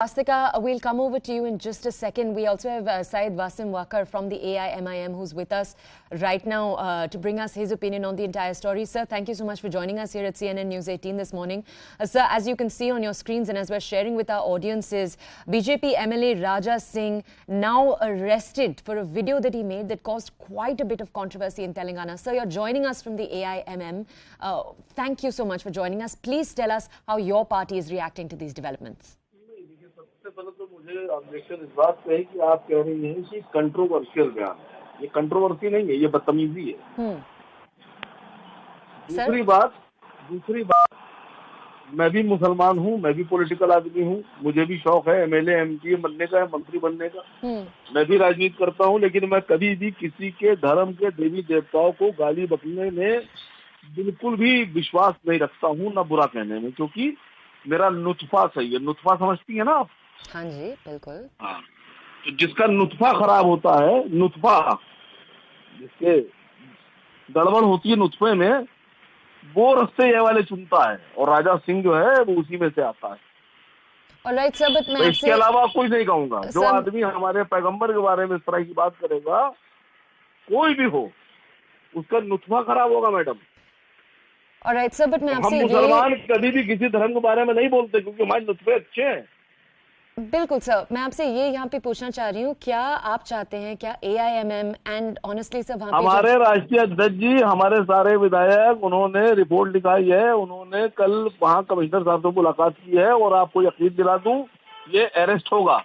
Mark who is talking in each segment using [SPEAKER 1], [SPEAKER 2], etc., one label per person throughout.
[SPEAKER 1] Astika, we'll come over to you in just a second. We also have Syed Wasim Waqar from the AIMIM who's with us right now to bring us his opinion on the entire story. Sir, thank you so much for joining us here at CNN News 18 this morning. Sir, as you can see on your screens and as we're sharing with our audiences, BJP MLA Raja Singh now arrested for a video that he made that caused quite a bit of controversy in Telangana. Sir, you're joining us from the AIMM. Thank you so much for joining us. Please tell us how your party is reacting to these developments.
[SPEAKER 2] सबसे पहले तो मुझे objection इस बात पे है कि आप कह रही हैं कि कंट्रोवर्शियल बयान है। ये कंट्रोवर्सी नहीं है, ये बदतमीजी है। दूसरी बात मैं भी मुसलमान हूँ, मैं भी पॉलिटिकल आदमी हूँ, मुझे भी शौक है एमएलए एमपी बनने का, मंत्री बनने का। मैं भी राजनीति करता हूँ, लेकिन मैं कभी भी किसी के धर्म के देवी देवताओं को गाली बकने में बिल्कुल भी विश्वास नहीं रखता हूँ, ना बुरा कहने में, क्योंकि मेरा नुत्फा सही है। नुत्फा समझती है ना आप?
[SPEAKER 1] हाँ जी, बिल्कुल।
[SPEAKER 2] हाँ, तो जिसका नुत्फा खराब होता है, नुत्फा जिसके गड़बड़ होती है नुत्फे में, वो रास्ते ये वाले चुनता है, और राजा सिंह जो है वो उसी में से आता है।
[SPEAKER 1] Alright, sir, but
[SPEAKER 2] मैं इसके अलावा कुछ नहीं कहूंगा। जो आदमी हमारे पैगंबर के बारे में इस तरह की बात करेगा, कोई भी हो, उसका नुत्फा खराब होगा मैडम।
[SPEAKER 1] Alright, sir, but मैं आपसे
[SPEAKER 2] हम मुसलमान कभी भी किसी धर्म के बारे में नहीं बोलते, क्योंकि हमारे नुत्फे अच्छे हैं।
[SPEAKER 1] बिल्कुल सर, मैं आपसे ये यहाँ पे पूछना चाह रही हूँ, क्या आप चाहते हैं, क्या AIMM एंड ऑनेस्टली सर वहाँ पे
[SPEAKER 2] हमारे राष्ट्रीय अध्यक्ष जी, हमारे सारे विधायक, उन्होंने रिपोर्ट लिखाई है, उन्होंने कल वहाँ कमिश्नर साहब से मुलाकात की है, और आपको यकीन दिला दूं, ये अरेस्ट होगा,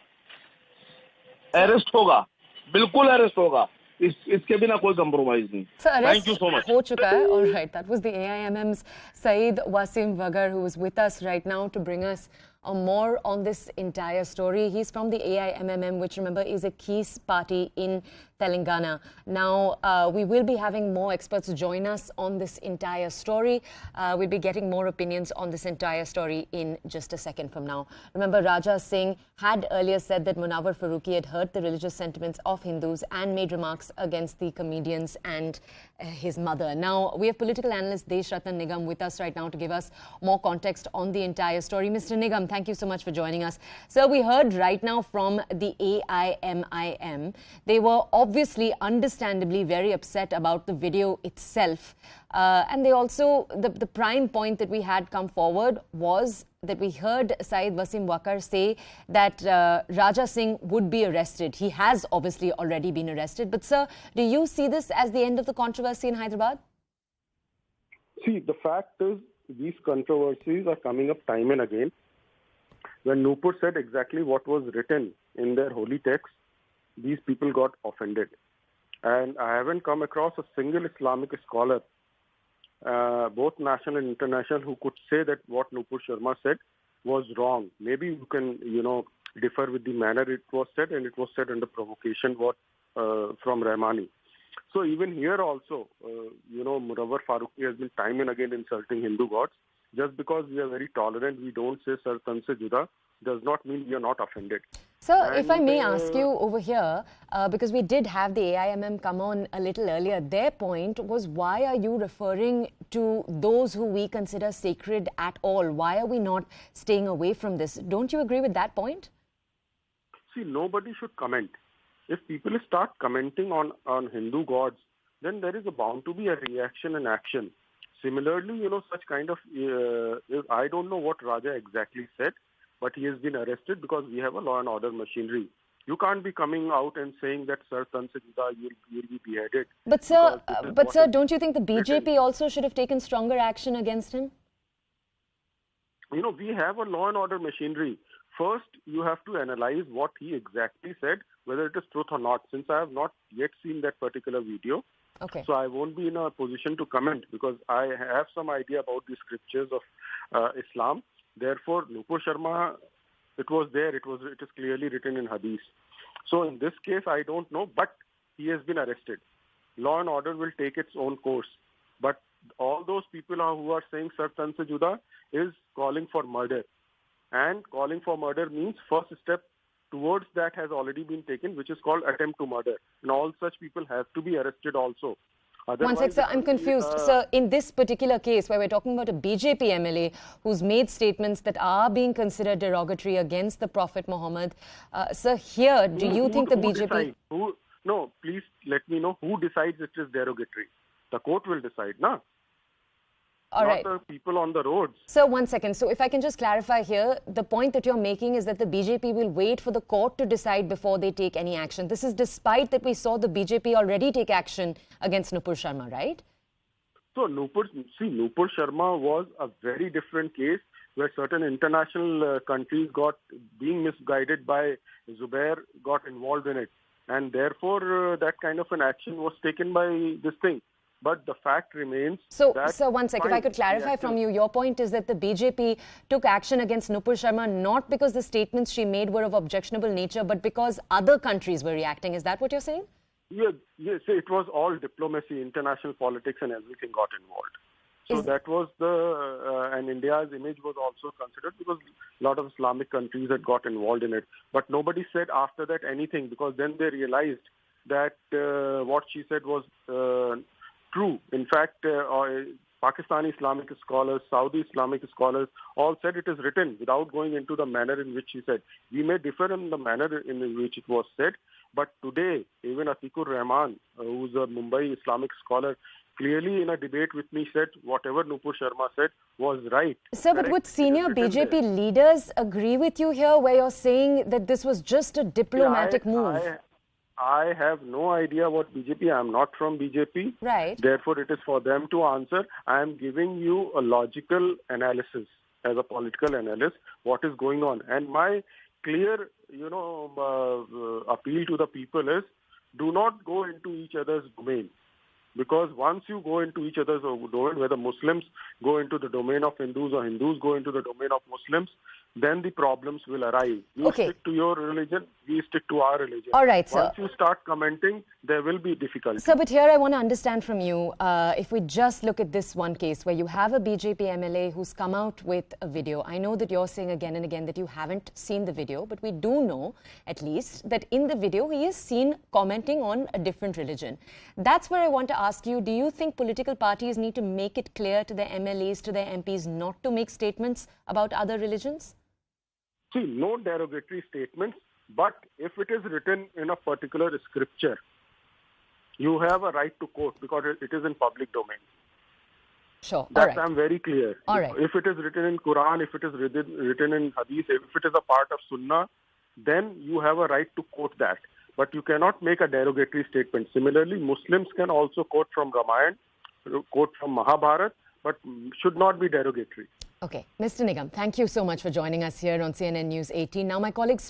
[SPEAKER 2] बिल्कुल अरेस्ट होगा। इसके बिना कोई कंप्रोमाइज नहीं।
[SPEAKER 1] Thank you so much. हो चुका है. All right, that was the AIMM's Syed Wasim Waqar, who is with us right now to bring us more on this entire story. He's from the AIMM, which remember is a key party in Telangana. Now, we will be having more experts join us on this entire story. We'll be getting more opinions on this entire story in just a second from now. Remember, Raja Singh had earlier said that munawarfaruqui had hurt the religious sentiments of Hindus and made remarks against the comedians and his mother. Now, we have political analyst Deshratan Nigam with us right now to give us more context on the entire story. Mr. Nigam, thank you so much for joining us. Sir, we heard right now from the AIMIM. They were obviously, understandably, very upset about the video itself. And they also, the prime point that we had come forward was that we heard Syed Wasim Waqar say that Raja Singh would be arrested. He has obviously already been arrested. But sir, do you see this as the end of the controversy in Hyderabad?
[SPEAKER 3] See, the fact is, these controversies are coming up time and again. When Nupur said exactly what was written in their holy text, these people got offended. And I haven't come across a single Islamic scholar, both national and international, who could say that what Nupur Sharma said was wrong. Maybe you can, differ with the manner it was said, and it was said under provocation from Rahmani. So even here also, munawarfaruqui has been time and again insulting Hindu gods. Just because we are very tolerant, we don't say Sar Tan Se Juda, does not mean we are not offended.
[SPEAKER 1] Sir, if I may ask you over here, because we did have the AIMM come on a little earlier, their point was, why are you referring to those who we consider sacred at all? Why are we not staying away from this? Don't you agree with that point?
[SPEAKER 3] See, nobody should comment. If people start commenting on Hindu gods, then there is bound to be a reaction and action. Similarly, such kind of, I don't know what Raja exactly said, but he has been arrested because we have a law and order machinery. You can't be coming out and saying that Sir Tan Se Juda, you'll be beheaded.
[SPEAKER 1] But sir, don't you think the BJP also should have taken stronger action against him?
[SPEAKER 3] We have a law and order machinery. First, you have to analyze what he exactly said, whether it is truth or not. Since I have not yet seen that particular video,
[SPEAKER 1] okay,
[SPEAKER 3] so I won't be in a position to comment, because I have some idea about the scriptures of Islam. Therefore, Nupur Sharma, it was there. It is clearly written in Hadith. So in this case, I don't know, but he has been arrested. Law and order will take its own course. But all those people who are saying Sar Tan Se Juda is calling for murder. And calling for murder means first step towards that has already been taken, which is called attempt to murder. And all such people have to be arrested also.
[SPEAKER 1] One sec, sir, I'm confused. Sir, in this particular case where we're talking about a BJP MLA who's made statements that are being considered derogatory against the Prophet Mohammed, sir, here, do you think the BJP...
[SPEAKER 3] No, please let me know who decides it is derogatory. The court will decide, no?
[SPEAKER 1] All right.
[SPEAKER 3] Not the people on the roads.
[SPEAKER 1] Sir, one second. So if I can just clarify here, the point that you're making is that the BJP will wait for the court to decide before they take any action. This is despite that we saw the BJP already take action against Nupur Sharma, right?
[SPEAKER 3] So Nupur Sharma was a very different case where certain international countries being misguided by Zubair, got involved in it. And therefore, that kind of an action was taken by this thing. But the fact remains...
[SPEAKER 1] So, sir, one sec, if I could clarify from you, your point is that the BJP took action against Nupur Sharma not because the statements she made were of objectionable nature, but because other countries were reacting. Is that what you're saying?
[SPEAKER 3] Yes, it was all diplomacy, international politics and everything got involved. So that was and India's image was also considered because a lot of Islamic countries had got involved in it. But nobody said after that anything because then they realized that what she said was true. In fact, Pakistani Islamic scholars, Saudi Islamic scholars all said it is written without going into the manner in which she said. We may differ in the manner in which it was said, but today, even Atikur Rahman, who's a Mumbai Islamic scholar, clearly in a debate with me said whatever Nupur Sharma said was right.
[SPEAKER 1] Sir, but would senior BJP leaders agree with you here where you're saying that this was just a diplomatic move?
[SPEAKER 3] I have no idea what BJP. I am not from BJP.
[SPEAKER 1] Right.
[SPEAKER 3] Therefore, it is for them to answer. I am giving you a logical analysis as a political analyst, what is going on. And my clear, appeal to the people is do not go into each other's domain. Because once you go into each other's domain, whether Muslims go into the domain of Hindus or Hindus go into the domain of Muslims, then the problems will arise. You stick to your religion, we stick to our religion.
[SPEAKER 1] All right, sir.
[SPEAKER 3] Once you start commenting, there will be difficulty.
[SPEAKER 1] Sir, but here I want to understand from you, if we just look at this one case where you have a BJP MLA who's come out with a video. I know that you're saying again and again that you haven't seen the video, but we do know, at least, that in the video he is seen commenting on a different religion. That's where I want to ask you, do you think political parties need to make it clear to their MLAs, to their MPs, not to make statements about other religions?
[SPEAKER 3] See, no derogatory statements, but if it is written in a particular scripture, you have a right to quote because it is in public domain.
[SPEAKER 1] Sure.
[SPEAKER 3] That I'm very clear.
[SPEAKER 1] All right.
[SPEAKER 3] If it is written in Quran, if it is written in Hadith, if it is a part of Sunnah, then you have a right to quote that. But you cannot make a derogatory statement. Similarly, Muslims can also quote from Ramayana, quote from Mahabharata, but should not be derogatory.
[SPEAKER 1] Okay. Mr. Nigam, thank you so much for joining us here on CNN News 18. Now, my colleague